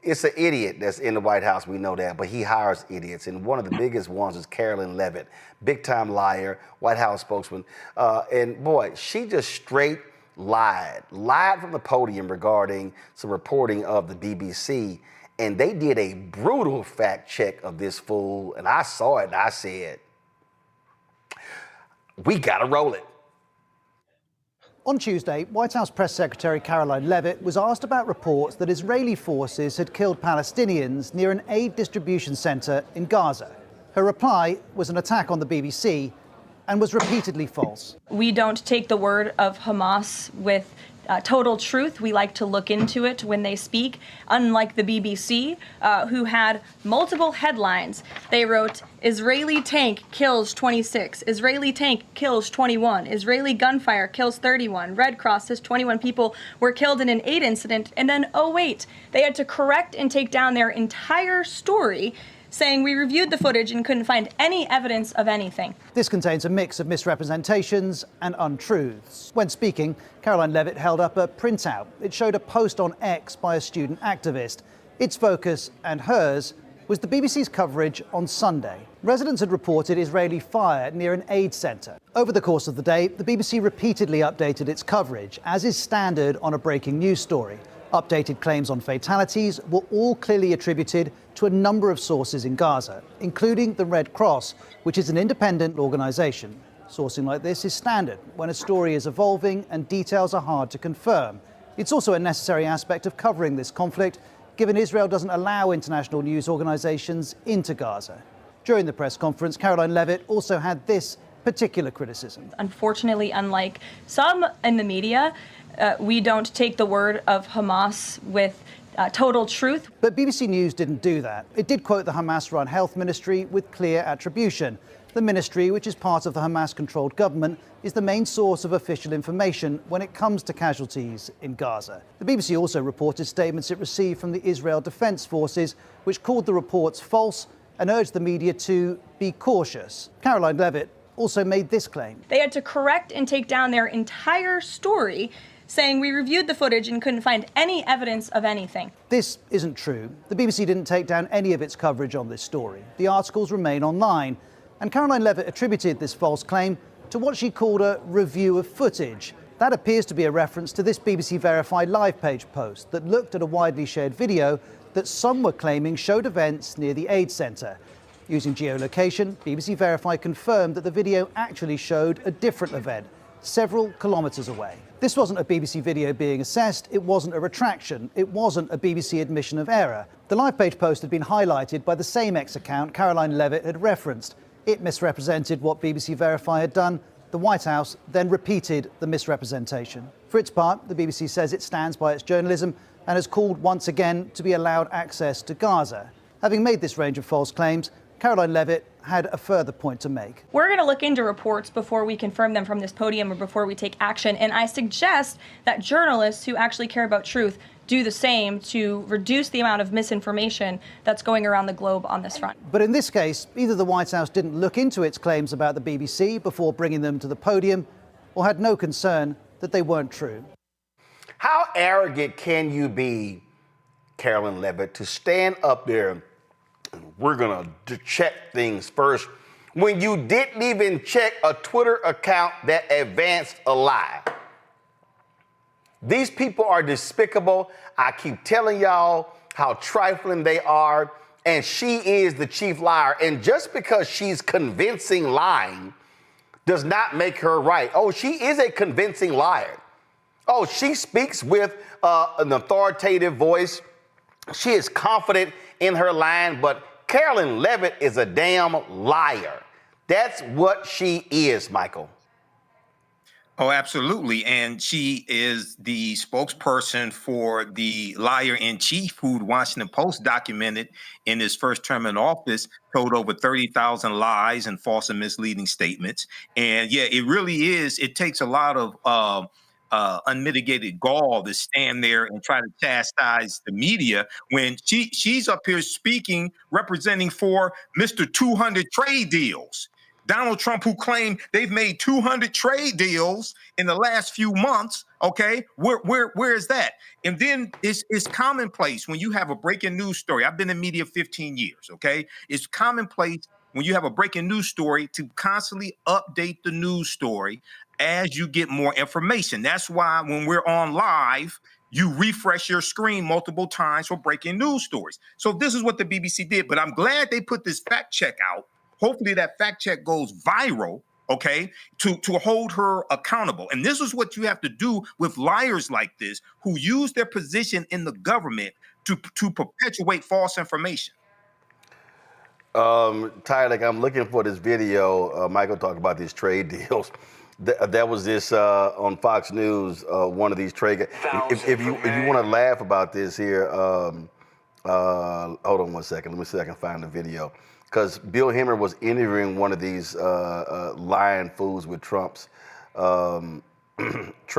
it's an idiot that's in the White House, we know that, but he hires idiots. And one of the biggest ones is Karoline Leavitt, big-time liar, White House spokesman. And boy, she just straight lied from the podium regarding some reporting of the BBC. And they did a brutal fact check of this fool. And I saw it and I said, we gotta roll it. On Tuesday, White House Press Secretary Karoline Leavitt was asked about reports that Israeli forces had killed Palestinians near an aid distribution centre in Gaza. Her reply was an attack on the BBC and was repeatedly false. We don't take the word of Hamas with total truth. We like to look into it when they speak. Unlike the BBC, who had multiple headlines. They wrote, Israeli tank kills 26, Israeli tank kills 21, Israeli gunfire kills 31, Red Cross says 21 people were killed in an aid incident, and then, oh wait, they had to correct and take down their entire story, saying we reviewed the footage and couldn't find any evidence of anything. This contains a mix of misrepresentations and untruths. When speaking, Karoline Leavitt held up a printout. It showed a post on X by a student activist. Its focus, and hers, was the BBC's coverage on Sunday. Residents had reported Israeli fire near an aid centre. Over the course of the day, the BBC repeatedly updated its coverage, as is standard on a breaking news story. Updated claims on fatalities were all clearly attributed to a number of sources in Gaza, including the Red Cross, which is an independent organisation. Sourcing like this is standard when a story is evolving and details are hard to confirm. It's also a necessary aspect of covering this conflict, given Israel doesn't allow international news organisations into Gaza. During the press conference, Karoline Leavitt also had this particular criticism. Unfortunately, unlike some in the media, we don't take the word of Hamas with total truth. But BBC News didn't do that. It did quote the Hamas-run health ministry with clear attribution. The ministry, which is part of the Hamas-controlled government, is the main source of official information when it comes to casualties in Gaza. The BBC also reported statements it received from the Israel Defense Forces, which called the reports false and urged the media to be cautious. Karoline Leavitt also made this claim. They had to correct and take down their entire story, saying we reviewed the footage and couldn't find any evidence of anything. This isn't true. The BBC didn't take down any of its coverage on this story. The articles remain online. And Karoline Leavitt attributed this false claim to what she called a review of footage. That appears to be a reference to this BBC Verified live page post that looked at a widely shared video that some were claiming showed events near the aid centre. Using geolocation, BBC Verify confirmed that the video actually showed a different event, several kilometres away. This wasn't a BBC video being assessed, it wasn't a retraction, it wasn't a BBC admission of error. The live page post had been highlighted by the same X account Karoline Leavitt had referenced. It misrepresented what BBC Verify had done. The White House then repeated the misrepresentation. For its part, the BBC says it stands by its journalism and has called once again to be allowed access to Gaza. Having made this range of false claims, Karoline Leavitt had a further point to make. We're going to look into reports before we confirm them from this podium or before we take action, and I suggest that journalists who actually care about truth do the same to reduce the amount of misinformation that's going around the globe on this front. But in this case, either the White House didn't look into its claims about the BBC before bringing them to the podium, or had no concern that they weren't true. How arrogant can you be, Karoline Leavitt, to stand up there and we're gonna check things first when you didn't even check a Twitter account that advanced a lie? These people are despicable. I keep telling y'all how trifling they are, and she is the chief liar. And just because she's convincing lying does not make her right. Oh, she is a convincing liar. Oh, she speaks with an authoritative voice. She is confident in her line, but Karoline Leavitt is a damn liar. That's what she is, Michael. Oh, absolutely. And she is the spokesperson for the liar-in-chief who the Washington Post documented in his first term in office, told over 30,000 lies and false and misleading statements. And yeah, it really is. It takes a lot of unmitigated gall to stand there and try to chastise the media when she's up here speaking, representing for Mr. 200 trade deals. Donald Trump, who claimed they've made 200 trade deals in the last few months. Okay, where is that? And then it's commonplace when you have a breaking news story. I've been in media 15 years. Okay, it's commonplace when you have a breaking news story to constantly update the news story as you get more information. That's why when we're on live, you refresh your screen multiple times for breaking news stories. So this is what the BBC did, but I'm glad they put this fact check out. Hopefully that fact check goes viral, okay, to hold her accountable. And this is what you have to do with liars like this who use their position in the government to perpetuate false information. Tyler, I'm looking for this video. Michael talked about these trade deals. That was this on Fox News. One of these trade. If you want to laugh about this here, hold on one second. Let me see if I can find the video. Because Bill Hemmer was interviewing one of these lying fools with Trump's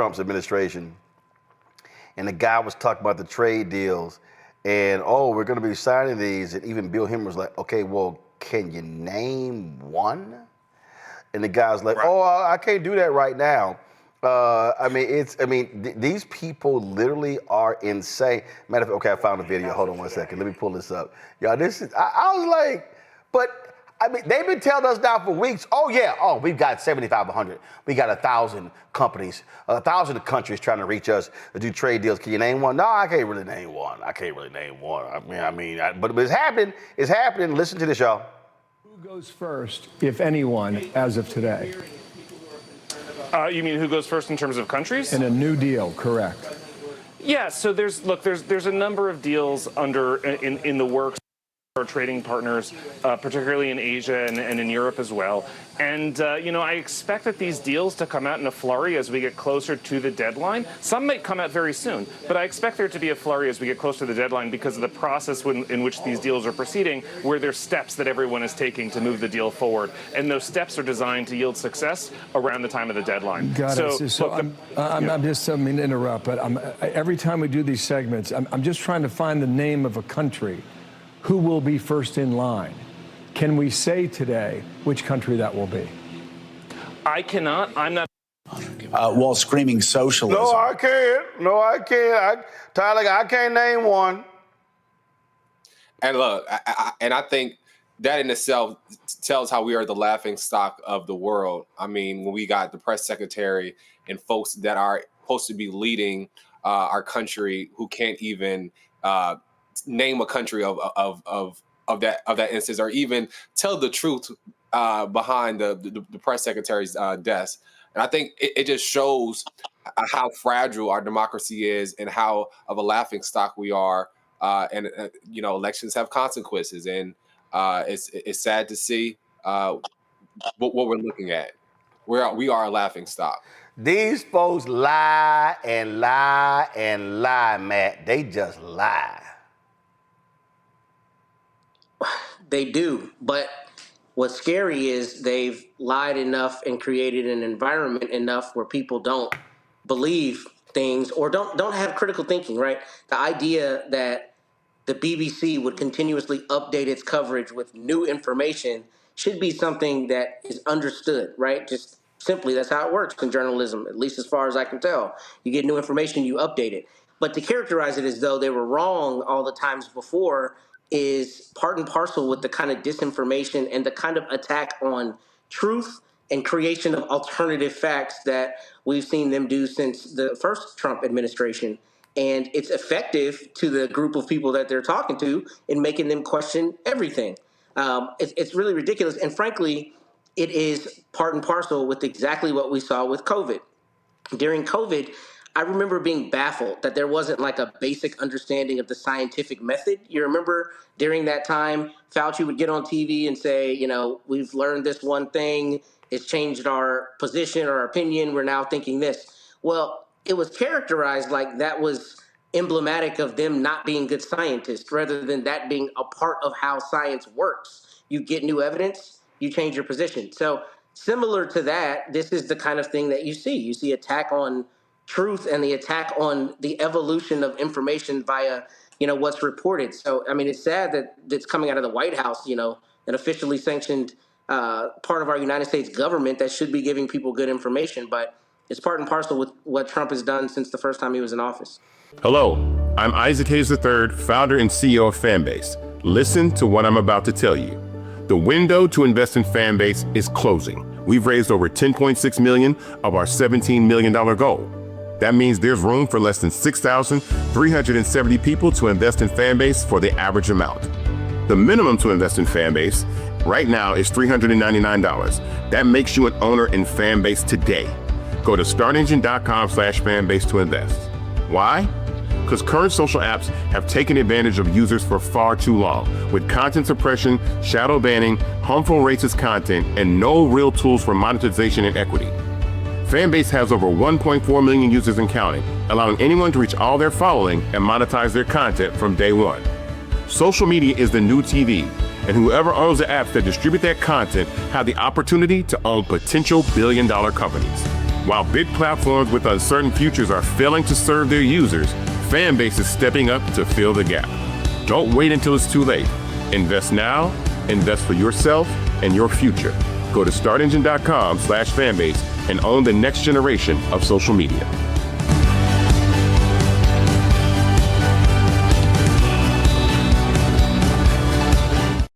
administration, and the guy was talking about the trade deals. And, we're going to be signing these. And even Bill Hemmer was like, okay, well, can you name one? And the guy's like, right. I can't do that right now. These people literally are insane. Matter of fact, okay, I found the video. Hold on one second. Let me pull this up. Y'all, this is, I was like, they've been telling us now for weeks, we've got 7,500. We got 1,000 companies, 1,000 countries trying to reach us to do trade deals. Can you name one? No, I can't really name one. But it's happening. It's happening. Listen to this, y'all. Who goes first, if anyone, as of today? You mean who goes first in terms of countries? In a new deal, correct. Yeah, so there's a number of deals in the works. Our trading partners, particularly in Asia and in Europe as well. And, I expect that these deals to come out in a flurry as we get closer to the deadline. Some might come out very soon, but I expect there to be a flurry as we get closer to the deadline because of the process in which these deals are proceeding, where there's steps that everyone is taking to move the deal forward. And those steps are designed to yield success around the time of the deadline. Got it. So I'm just, I mean to interrupt, but every time we do these segments, I'm just trying to find the name of a country who will be first in line. Can we say today which country that will be? I cannot. I'm not. While screaming socialism. No, I can't. Tyler, I can't name one. And look, I think that in itself tells how we are the laughing stock of the world. I mean, when we got the press secretary and folks that are supposed to be leading our country who can't even name a country of that instance, or even tell the truth behind the press secretary's desk. And I think it just shows how fragile our democracy is and how of a laughing stock we are. And elections have consequences, and it's sad to see what we're looking at. We are a laughing stock. These folks lie and lie and lie, Matt. They just lie. They do, but what's scary is they've lied enough and created an environment enough where people don't believe things or don't have critical thinking, right? The idea that the BBC would continuously update its coverage with new information should be something that is understood, right? Just simply, that's how it works in journalism, at least as far as I can tell. You get new information, you update it. But to characterize it as though they were wrong all the times before is part and parcel with the kind of disinformation and the kind of attack on truth and creation of alternative facts that we've seen them do since the first Trump administration. And it's effective to the group of people that they're talking to in making them question everything. It's really ridiculous. And frankly, it is part and parcel with exactly what we saw with COVID. During COVID, I remember being baffled that there wasn't like a basic understanding of the scientific method. You remember during that time, Fauci would get on TV and say, we've learned this one thing. It's changed our position or our opinion. We're now thinking this. Well, it was characterized like that was emblematic of them not being good scientists rather than that being a part of how science works. You get new evidence, you change your position. So similar to that, this is the kind of thing that you see. You see attack on truth and the attack on the evolution of information via, what's reported. So, I mean, it's sad that it's coming out of the White House, an officially sanctioned part of our United States government that should be giving people good information, but it's part and parcel with what Trump has done since the first time he was in office. Hello, I'm Isaac Hayes III, founder and CEO of Fanbase. Listen to what I'm about to tell you. The window to invest in Fanbase is closing. We've raised over $10.6 million of our $17 million goal. That means there's room for less than 6,370 people to invest in Fanbase for the average amount. The minimum to invest in Fanbase right now is $399. That makes you an owner in Fanbase today. Go to startengine.com/fanbase to invest. Why? Because current social apps have taken advantage of users for far too long, with content suppression, shadow banning, harmful racist content, and no real tools for monetization and equity. Fanbase has over 1.4 million users and counting, allowing anyone to reach all their following and monetize their content from day one. Social media is the new TV, and whoever owns the apps that distribute that content have the opportunity to own potential billion-dollar companies. While big platforms with uncertain futures are failing to serve their users, Fanbase is stepping up to fill the gap. Don't wait until it's too late. Invest now, invest for yourself and your future. Go to startengine.com/fanbase and own the next generation of social media.